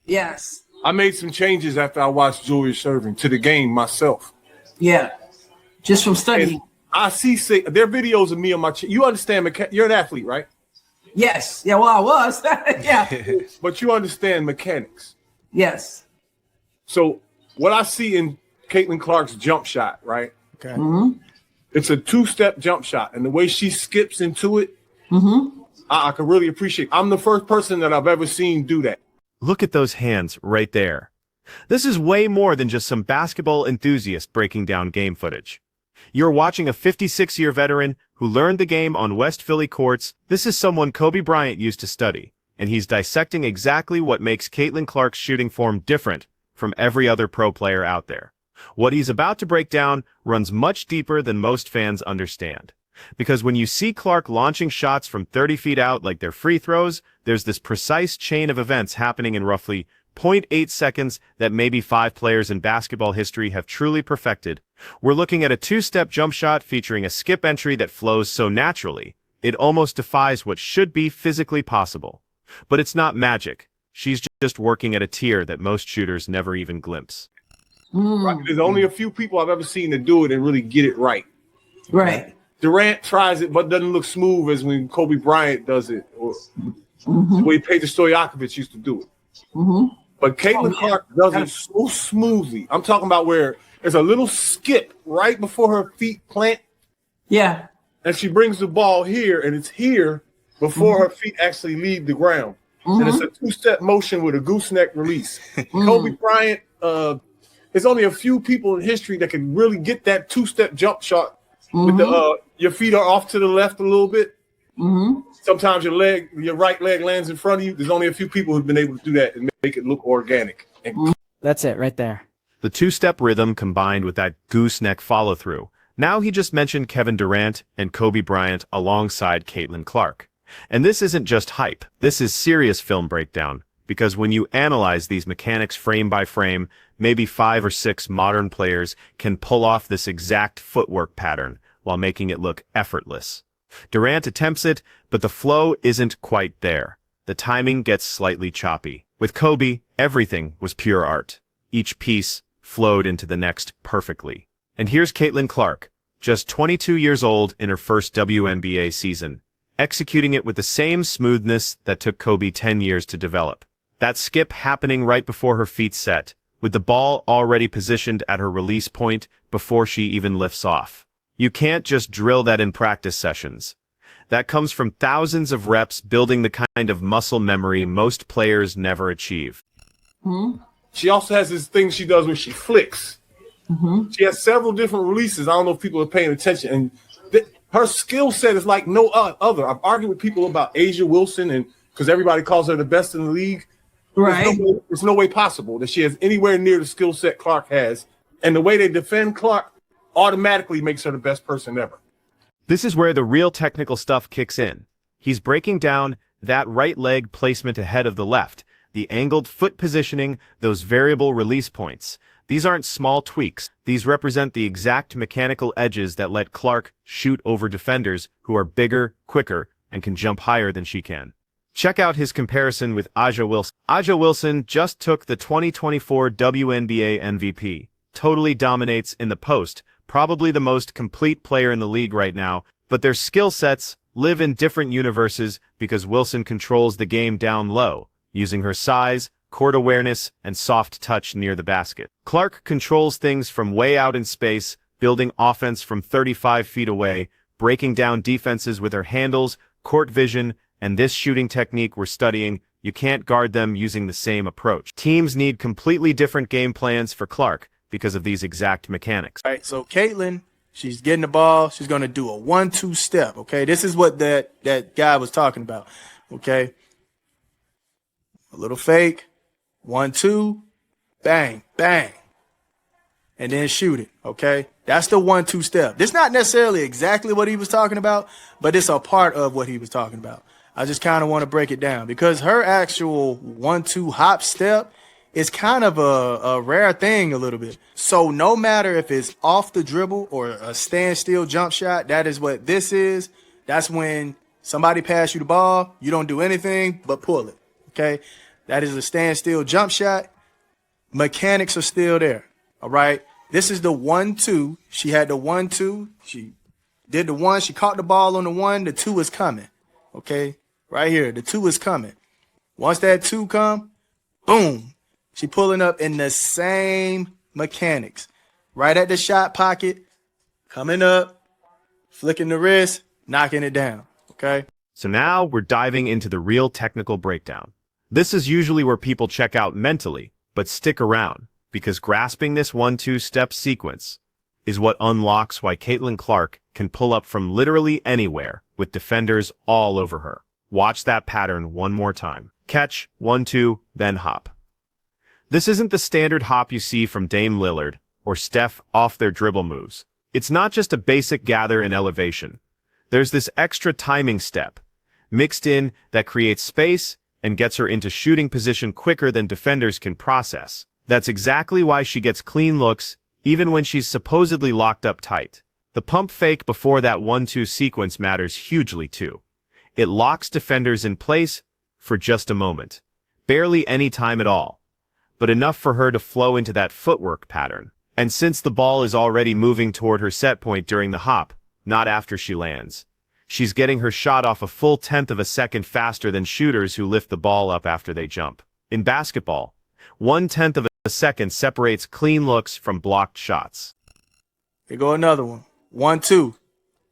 Yes. I made some changes after I watched Julia serving to the game myself. Yeah. Just from studying. And I see there are videos of me on my you understand you're an athlete, right? Yes. Yeah, well, I was. Yeah. But you understand mechanics. Yes. So what I see in Caitlin Clark's jump shot, right? Okay. Mm-hmm. It's a two-step jump shot, and the way she skips into it, I can really appreciate. I'm the first person that I've ever seen do that. Look at those hands right there. This is way more than just some basketball enthusiast breaking down game footage. You're watching a 56-year veteran who learned the game on West Philly courts. This is someone Kobe Bryant used to study, and he's dissecting exactly what makes Caitlin Clark's shooting form different from every other pro player out there. What he's about to break down runs much deeper than most fans understand. Because when you see Clark launching shots from 30 feet out like they're free throws, there's this precise chain of events happening in roughly 0.8 seconds that maybe 5 players in basketball history have truly perfected. We're looking at a two-step jump shot featuring a skip entry that flows so naturally, it almost defies what should be physically possible. But it's not magic. She's just working at a tier that most shooters never even glimpse. Right? There's only a few people I've ever seen to do it and really get it right. Right. Durant tries it, but doesn't look smooth as when Kobe Bryant does it, or the way Peja Stojakovic used to do it. But Caitlin Clark does it so smoothly. I'm talking about where there's a little skip right before her feet plant. Yeah. And she brings the ball here, and it's here before her feet actually leave the ground. And it's a two-step motion with a gooseneck release. Kobe Bryant, there's only a few people in history that can really get that two-step jump shot with the your feet are off to the left a little bit. Sometimes your right leg lands in front of you. There's only a few people who've been able to do that and make it look organic. That's it right there. The two-step rhythm combined with that gooseneck follow-through. Now he just mentioned Kevin Durant and Kobe Bryant alongside Caitlin Clark. And this isn't just hype. This is serious film breakdown. Because when you analyze these mechanics frame by frame, maybe 5 or 6 modern players can pull off this exact footwork pattern while making it look effortless. Durant attempts it, but the flow isn't quite there. The timing gets slightly choppy. With Kobe, everything was pure art. Each piece flowed into the next perfectly. And here's Caitlin Clark, just 22 years old in her first WNBA season, executing it with the same smoothness that took Kobe 10 years to develop. That skip happening right before her feet set, with the ball already positioned at her release point before she even lifts off. You can't just drill that in practice sessions. That comes from thousands of reps building the kind of muscle memory most players never achieve. She also has this thing she does when she flicks. She has several different releases. I don't know if people are paying attention. And her skill set is like no other. I've argued with people about Asia Wilson, and because everybody calls her the best in the league. Right. There's no way possible that she has anywhere near the skill set Clark has. And the way they defend Clark automatically makes her the best person ever. This is where the real technical stuff kicks in. He's breaking down that right leg placement ahead of the left, the angled foot positioning, those variable release points. These aren't small tweaks. These represent the exact mechanical edges that let Clark shoot over defenders who are bigger, quicker, and can jump higher than she can. Check out his comparison with Aja Wilson. Aja Wilson just took the 2024 WNBA MVP. Totally dominates in the post, probably the most complete player in the league right now, but their skill sets live in different universes because Wilson controls the game down low, using her size, court awareness, and soft touch near the basket. Clark controls things from way out in space, building offense from 35 feet away, breaking down defenses with her handles, court vision, and this shooting technique we're studying. You can't guard them using the same approach. Teams need completely different game plans for Clark because of these exact mechanics. All right, so Caitlin, she's getting the ball. She's going to do a 1-2 step, okay? This is what that guy was talking about, okay? A little fake, 1-2, bang, bang, and then shoot it, okay? That's the 1-2 step. This is not necessarily exactly what he was talking about, but it's a part of what he was talking about. I just kind of want to break it down because her actual 1-2 hop step is kind of a rare thing a little bit. So no matter if it's off the dribble or a standstill jump shot, that is what this is. That's when somebody pass you the ball, you don't do anything but pull it, okay? That is a standstill jump shot. Mechanics are still there. All right. This is the 1-2. She had the 1-2. She did the 1. She caught the ball on the 1. The 2 is coming. Okay. Right here. The 2 is coming. Once that 2 come, boom. She pulling up in the same mechanics. Right at the shot pocket. Coming up. Flicking the wrist. Knocking it down. Okay. So now we're diving into the real technical breakdown. This is usually where people check out mentally, but stick around, because grasping this 1-2 step sequence is what unlocks why Caitlin Clark can pull up from literally anywhere with defenders all over her. Watch that pattern one more time. Catch, 1-2, then hop. This isn't the standard hop you see from Dame Lillard or Steph off their dribble moves. It's not just a basic gather and elevation. There's this extra timing step mixed in that creates space and gets her into shooting position quicker than defenders can process. That's exactly why she gets clean looks, even when she's supposedly locked up tight. The pump fake before that 1-2 sequence matters hugely too. It locks defenders in place for just a moment. Barely any time at all, but enough for her to flow into that footwork pattern. And since the ball is already moving toward her set point during the hop, not after she lands, she's getting her shot off a full 1/10 of a second faster than shooters who lift the ball up after they jump. In basketball, 1/10 of a second separates clean looks from blocked shots. Here go another one. 1-2.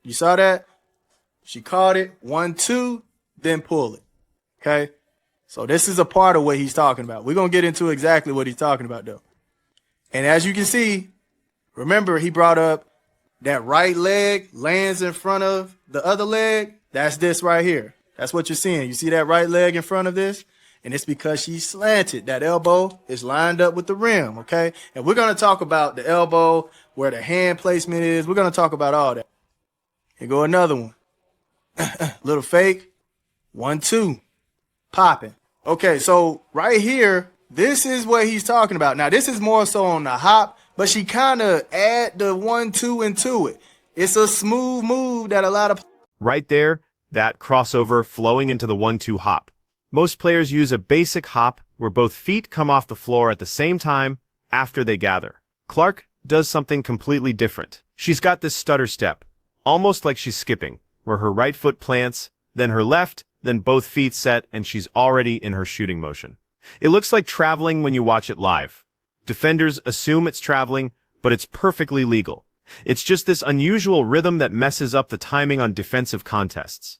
You saw that? She caught it. 1-2, then pull it. Okay? So this is a part of what he's talking about. We're going to get into exactly what he's talking about, though. And as you can see, remember he brought up that right leg lands in front of the other leg. That's this right here. That's what you're seeing. You see that right leg in front of this? And it's because she's slanted. That elbow is lined up with the rim, okay? And we're going to talk about the elbow, where the hand placement is. We're going to talk about all that. Here go another one. Little fake. 1-2. Popping. Okay, so right here, this is what he's talking about. Now, this is more so on the hop, but she kind of add the 1-2 into it. It's a smooth move that a lot of... Right there, that crossover flowing into the 1-2 hop. Most players use a basic hop where both feet come off the floor at the same time after they gather. Clark does something completely different. She's got this stutter step, almost like she's skipping, where her right foot plants, then her left, then both feet set, and she's already in her shooting motion. It looks like traveling when you watch it live. Defenders assume it's traveling, but it's perfectly legal. It's just this unusual rhythm that messes up the timing on defensive contests.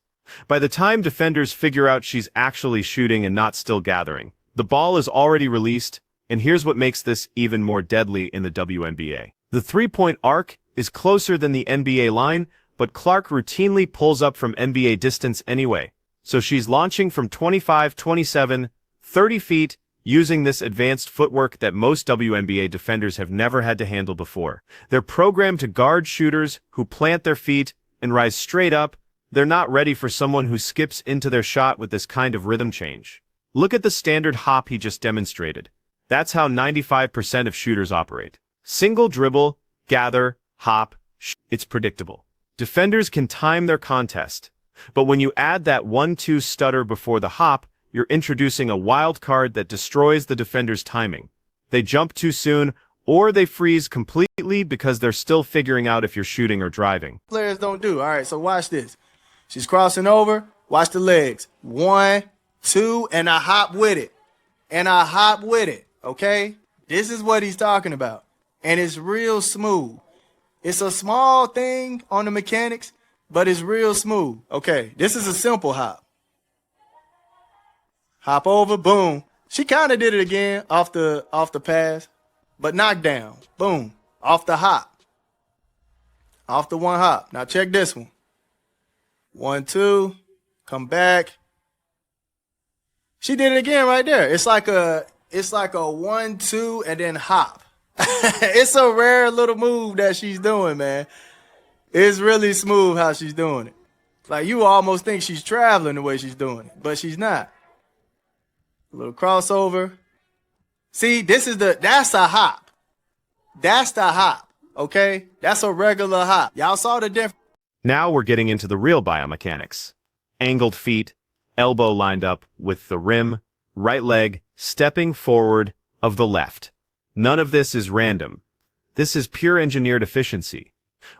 By the time defenders figure out she's actually shooting and not still gathering, the ball is already released, and here's what makes this even more deadly in the WNBA. The three-point arc is closer than the NBA line, but Clark routinely pulls up from NBA distance anyway, so she's launching from 25, 27, 30 feet, using this advanced footwork that most WNBA defenders have never had to handle before. They're programmed to guard shooters who plant their feet and rise straight up. They're not ready for someone who skips into their shot with this kind of rhythm change. Look at the standard hop he just demonstrated. That's how 95% of shooters operate. Single dribble, gather, hop, it's predictable. Defenders can time their contest, but when you add that 1-2 stutter before the hop, you're introducing a wild card that destroys the defender's timing. They jump too soon, or they freeze completely because they're still figuring out if you're shooting or driving. Players don't do. All right, so watch this. She's crossing over. Watch the legs. 1, 2, and a hop with it. And a hop with it, okay? This is what he's talking about. And it's real smooth. It's a small thing on the mechanics, but it's real smooth. Okay, this is a simple hop. Hop over, boom. She kind of did it again off the pass, but knockdown, boom, off the hop. Off the one hop. Now check this one. 1-2, come back. She did it again right there. It's like a 1-2 and then hop. It's a rare little move that she's doing, man. It's really smooth how she's doing it. Like you almost think she's traveling the way she's doing it, but she's not. A little crossover. See, that's a hop. That's the hop, okay? That's a regular hop. Y'all saw the difference. Now we're getting into the real biomechanics. Angled feet, elbow lined up with the rim, right leg stepping forward of the left. None of this is random. This is pure engineered efficiency.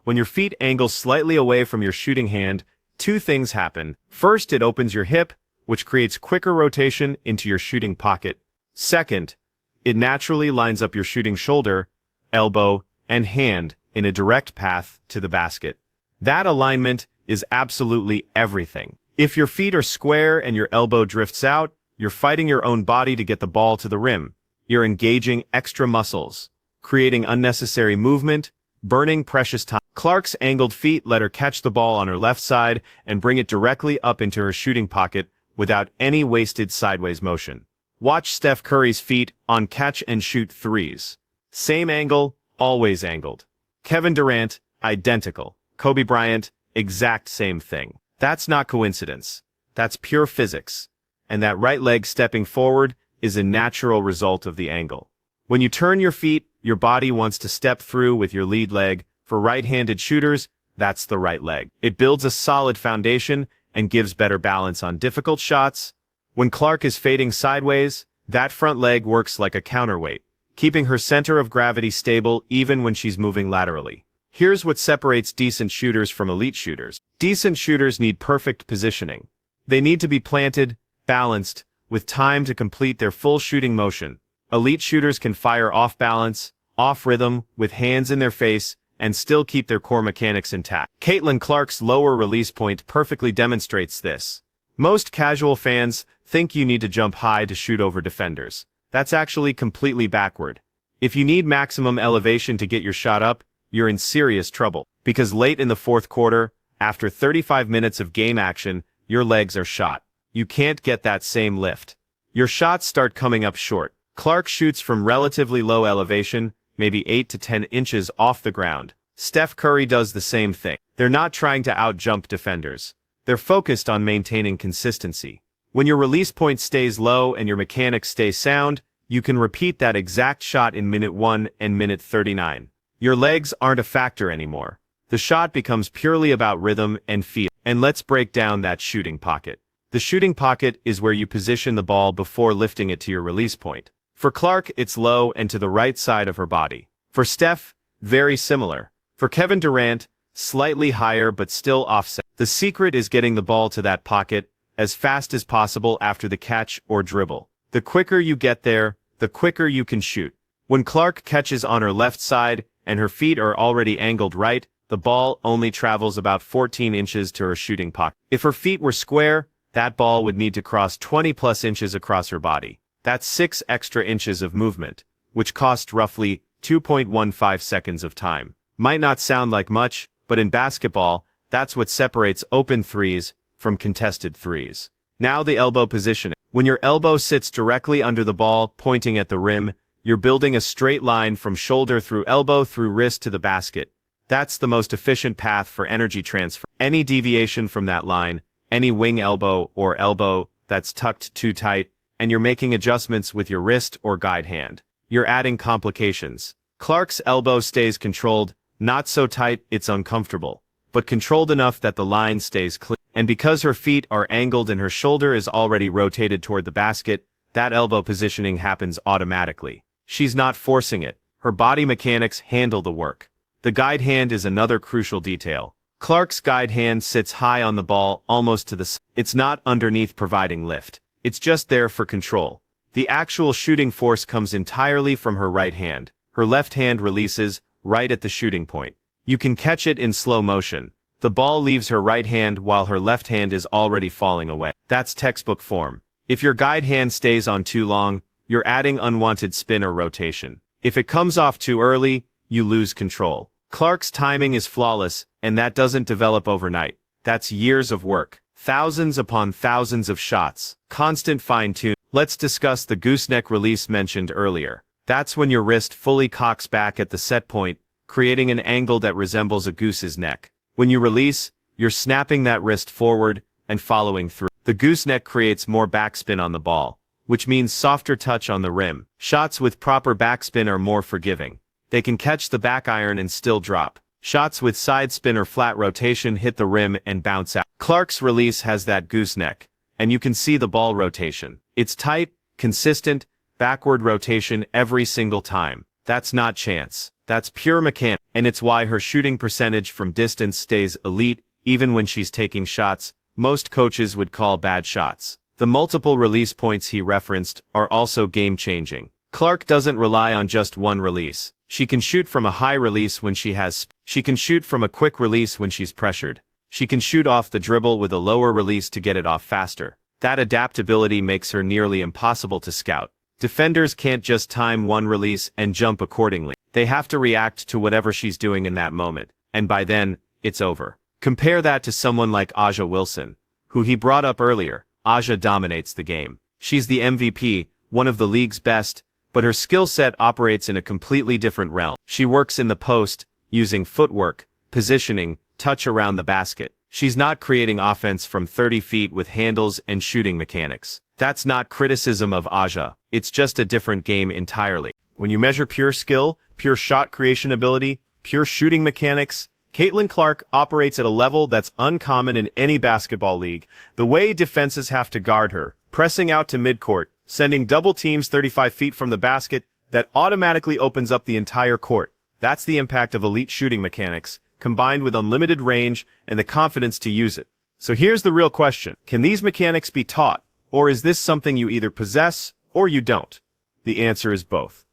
When your feet angle slightly away from your shooting hand, two things happen. First, it opens your hip, which creates quicker rotation into your shooting pocket. Second, it naturally lines up your shooting shoulder, elbow, and hand in a direct path to the basket. That alignment is absolutely everything. If your feet are square and your elbow drifts out, you're fighting your own body to get the ball to the rim. You're engaging extra muscles, creating unnecessary movement, burning precious time. Clark's angled feet let her catch the ball on her left side and bring it directly up into her shooting pocket without any wasted sideways motion. Watch Steph Curry's feet on catch-and-shoot threes. Same angle, always angled. Kevin Durant, identical. Kobe Bryant, exact same thing. That's not coincidence. That's pure physics. And that right leg stepping forward is a natural result of the angle. When you turn your feet, your body wants to step through with your lead leg. For right-handed shooters, that's the right leg. It builds a solid foundation and gives better balance on difficult shots. When Clark is fading sideways, that front leg works like a counterweight, keeping her center of gravity stable even when she's moving laterally. Here's what separates decent shooters from elite shooters. Decent shooters need perfect positioning. They need to be planted, balanced, with time to complete their full shooting motion. Elite shooters can fire off balance, off rhythm, with hands in their face, and still keep their core mechanics intact. Caitlin Clark's lower release point perfectly demonstrates this. Most casual fans think you need to jump high to shoot over defenders. That's actually completely backward. If you need maximum elevation to get your shot up, you're in serious trouble. Because late in the fourth quarter, after 35 minutes of game action, your legs are shot. You can't get that same lift. Your shots start coming up short. Clark shoots from relatively low elevation, maybe 8 to 10 inches off the ground. Steph Curry does the same thing. They're not trying to out-jump defenders. They're focused on maintaining consistency. When your release point stays low and your mechanics stay sound, you can repeat that exact shot in minute 1 and minute 39. Your legs aren't a factor anymore. The shot becomes purely about rhythm and feel. And let's break down that shooting pocket. The shooting pocket is where you position the ball before lifting it to your release point. For Clark, it's low and to the right side of her body. For Steph, very similar. For Kevin Durant, slightly higher but still offset. The secret is getting the ball to that pocket as fast as possible after the catch or dribble. The quicker you get there, the quicker you can shoot. When Clark catches on her left side and her feet are already angled right, the ball only travels about 14 inches to her shooting pocket. If her feet were square, that ball would need to cross 20+ inches across her body. That's 6 extra inches of movement, which cost roughly 2.15 seconds of time. Might not sound like much, but in basketball, that's what separates open threes from contested threes. Now the elbow positioning. When your elbow sits directly under the ball, pointing at the rim, you're building a straight line from shoulder through elbow through wrist to the basket. That's the most efficient path for energy transfer. Any deviation from that line, any wing elbow or elbow that's tucked too tight, and you're making adjustments with your wrist or guide hand, you're adding complications. Clark's elbow stays controlled, not so tight it's uncomfortable, but controlled enough that the line stays clear. And because her feet are angled and her shoulder is already rotated toward the basket, that elbow positioning happens automatically. She's not forcing it. Her body mechanics handle the work. The guide hand is another crucial detail. Clark's guide hand sits high on the ball, almost to the side. It's not underneath providing lift. It's just there for control. The actual shooting force comes entirely from her right hand. Her left hand releases right at the shooting point. You can catch it in slow motion. The ball leaves her right hand while her left hand is already falling away. That's textbook form. If your guide hand stays on too long, you're adding unwanted spin or rotation. If it comes off too early, you lose control. Clark's timing is flawless, and that doesn't develop overnight. That's years of work. Thousands upon thousands of shots. Constant fine-tune. Let's discuss the gooseneck release mentioned earlier. That's when your wrist fully cocks back at the set point, creating an angle that resembles a goose's neck. When you release, you're snapping that wrist forward and following through. The gooseneck creates more backspin on the ball, which means softer touch on the rim. Shots with proper backspin are more forgiving. They can catch the back iron and still drop. Shots with side spin or flat rotation hit the rim and bounce out. Clark's release has that gooseneck, and you can see the ball rotation. It's tight, Consistent, backward rotation every single time. That's not chance. That's pure mechanics. And it's why her shooting percentage from distance stays elite even when she's taking shots most coaches would call bad shots. The multiple release points he referenced are also game-changing. Clark doesn't rely on just one release. She can shoot from a high release when she can shoot from a quick release when she's pressured. She can shoot off the dribble with a lower release to get it off faster. That adaptability makes her nearly impossible to scout. Defenders can't just time one release and jump accordingly. They have to react to whatever she's doing in that moment, and by then, it's over. Compare that to someone like A'ja Wilson, who he brought up earlier. A'ja dominates the game. She's the MVP, one of the league's best, but her skill set operates in a completely different realm. She works in the post, using footwork, positioning, touch around the basket. She's not creating offense from 30 feet with handles and shooting mechanics. That's not criticism of A'ja, it's just a different game entirely. When you measure pure skill, pure shot creation ability, pure shooting mechanics, Caitlin Clark operates at a level that's uncommon in any basketball league. The way defenses have to guard her, pressing out to midcourt, sending double teams 35 feet from the basket, that automatically opens up the entire court. That's the impact of elite shooting mechanics, combined with unlimited range and the confidence to use it. So here's the real question. Can these mechanics be taught, or is this something you either possess or you don't? The answer is both.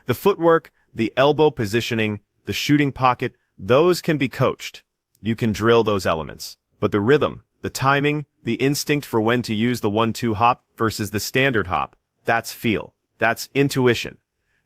The footwork, the elbow positioning, the shooting pocket, those can be coached. You can drill those elements. But the rhythm, the timing, the instinct for when to use the 1-2 hop versus the standard hop, that's feel. That's intuition.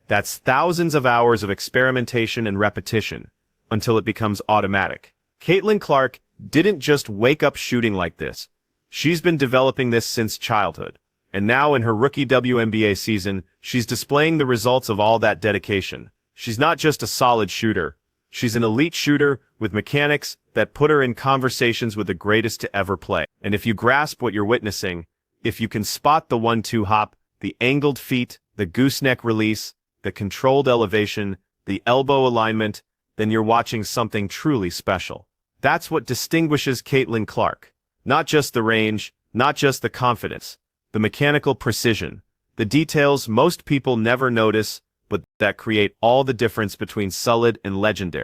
That's thousands of hours of experimentation and repetition until it becomes automatic. Caitlin Clark didn't just wake up shooting like this. She's been developing this since childhood. And now in her rookie WNBA season, she's displaying the results of all that dedication. She's not just a solid shooter. She's an elite shooter with mechanics that put her in conversations with the greatest to ever play. And if you grasp what you're witnessing, if you can spot the 1-2 hop, the angled feet, the gooseneck release, the controlled elevation, the elbow alignment, then you're watching something truly special. That's what distinguishes Caitlin Clark. Not just the range, not just the confidence, the mechanical precision, the details most people never notice, but that create all the difference between solid and legendary.